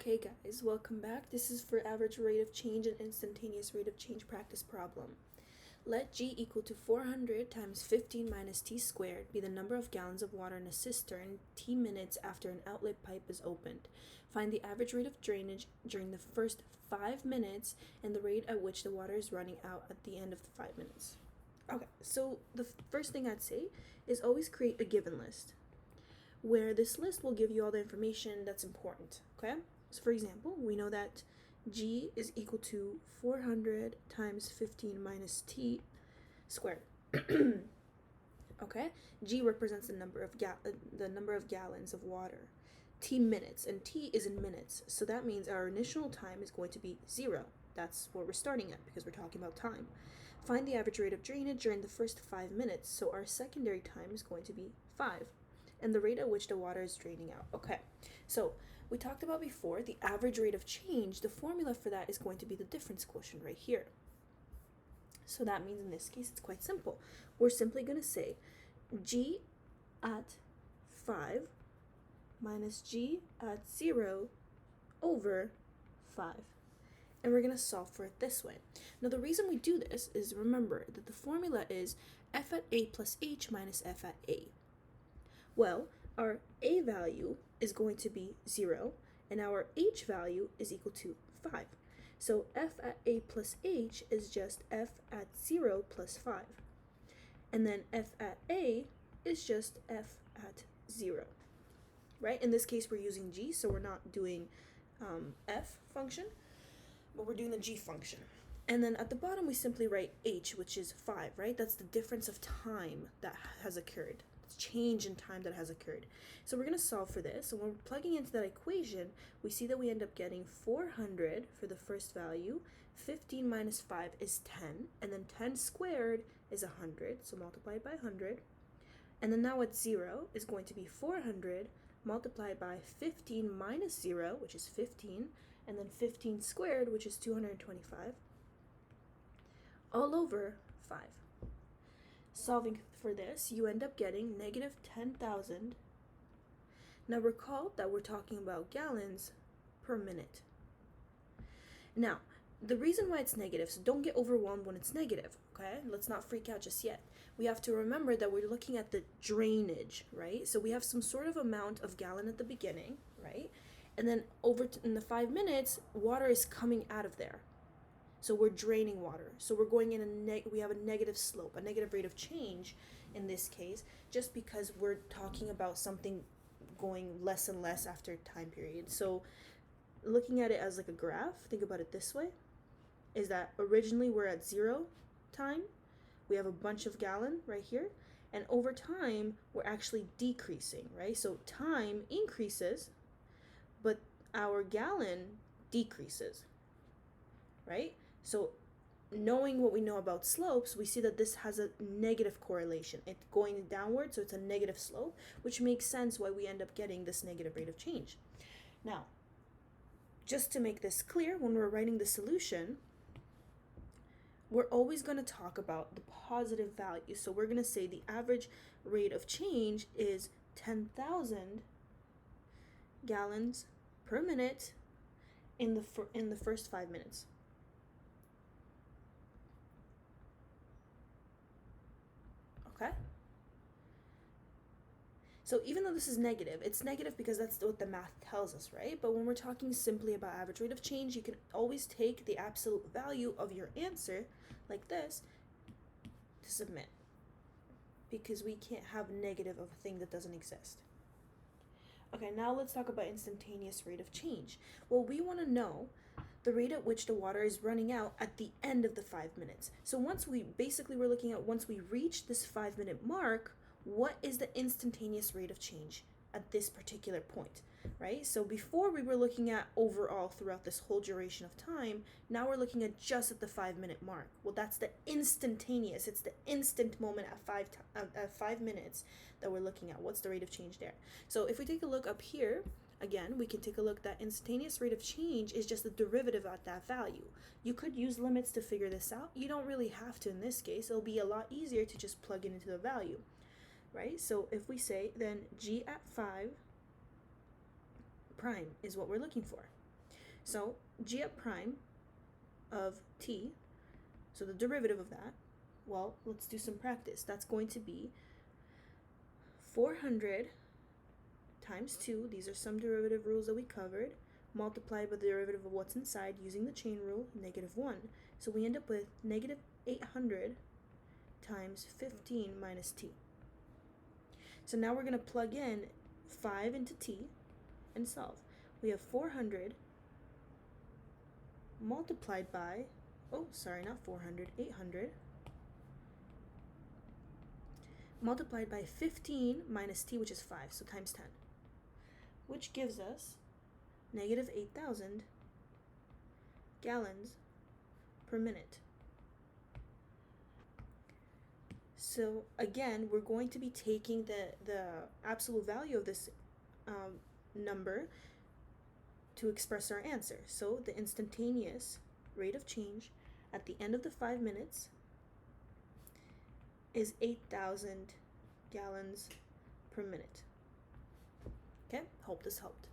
Okay guys, welcome back. This is for average rate of change and instantaneous rate of change practice problem. Let G equal to 400 times 15 minus T squared be the number of gallons of water in a cistern T minutes after an outlet pipe is opened. Find the average rate of drainage during the first 5 minutes and the rate at which the water is running out at the end of the 5 minutes. Okay, so the first thing I'd say is always create a given list, where this list will give you all the information that's important, okay? So for example, we know that G is equal to 400 times 15 minus T squared. Okay? G represents the number of gallons of water. T minutes, and T is in minutes. So that means our initial time is going to be 0. That's where we're starting at because we're talking about time. Find the average rate of drainage during the first 5 minutes. So our secondary time is going to be 5. And the rate at which the water is draining out. Okay, so we talked about before the average rate of change. The formula for that is going to be the difference quotient right here. So that means in this case it's quite simple. We're simply going to say G at 5 minus G at 0 over 5. And we're going to solve for it this way. Now the reason we do this is, remember that the formula is F at A plus H minus F at A. Well, our A value is going to be 0, and our H value is equal to 5. So F at A plus H is just F at 0 plus 5. And then F at A is just F at 0. Right? In this case, we're using G, so we're not doing F function, but we're doing the G function. And then at the bottom, we simply write H, which is 5, right? That's the difference of time that has occurred. Change in time that has occurred. So we're going to solve for this. So when we're plugging into that equation, we see that we end up getting 400 for the first value. 15 minus 5 is 10. And then 10 squared is 100. So multiplied by 100. And then now at 0 is going to be 400 multiplied by 15 minus 0, which is 15. And then 15 squared, which is 225. All over 5. Solving for this, you end up getting negative 10,000. Now recall that we're talking about gallons per minute. Now, the reason why it's negative, so don't get overwhelmed when it's negative, okay? Let's not freak out just yet. We have to remember that we're looking at the drainage, right? So we have some sort of amount of gallon at the beginning, right? And then in the 5 minutes, water is coming out of there. So we're draining water. So we're going in we have a negative slope, a negative rate of change in this case, just because we're talking about something going less and less after time period. So looking at it as like a graph, think about it this way, is that originally we're at 0 time. We have a bunch of gallon right here. And over time, we're actually decreasing, right? So time increases, but our gallon decreases, right? So knowing what we know about slopes, we see that this has a negative correlation. It's going downward, so it's a negative slope, which makes sense why we end up getting this negative rate of change. Now, just to make this clear, when we're writing the solution, we're always going to talk about the positive value. So we're going to say the average rate of change is 10,000 gallons per minute in the first 5 minutes. Okay? So even though this is negative, it's negative because that's what the math tells us, right? But when we're talking simply about average rate of change, you can always take the absolute value of your answer, like this, to submit. Because we can't have negative of a thing that doesn't exist. Okay, now let's talk about instantaneous rate of change. Well, we want to know the rate at which the water is running out at the end of the 5 minutes. So once we reach this 5 minute mark, what is the instantaneous rate of change at this particular point, right? So before we were looking at overall throughout this whole duration of time, now we're looking at just at the 5 minute mark. Well, that's the instantaneous, it's the instant moment at 5 minutes that we're looking at. What's the rate of change there? So if we take a look up here, again, we can take a look that instantaneous rate of change is just the derivative at that value. You could use limits to figure this out. You don't really have to in this case. It'll be a lot easier to just plug it into the value, right? So if we say then G at 5 prime is what we're looking for. So g at prime of t, so the derivative of that, well, let's do some practice. That's going to be 400 times 2, these are some derivative rules that we covered, multiplied by the derivative of what's inside using the chain rule, -1. So we end up with -800 times 15 minus t. So now we're going to plug in 5 into t and solve. We have 400 multiplied by, oh, sorry, not 400, 800, multiplied by 15 minus t, which is 5, so times 10, which gives us -8,000 gallons per minute. So again, we're going to be taking the absolute value of this number to express our answer. So the instantaneous rate of change at the end of the 5 minutes is 8,000 gallons per minute. Okay, hope this helped.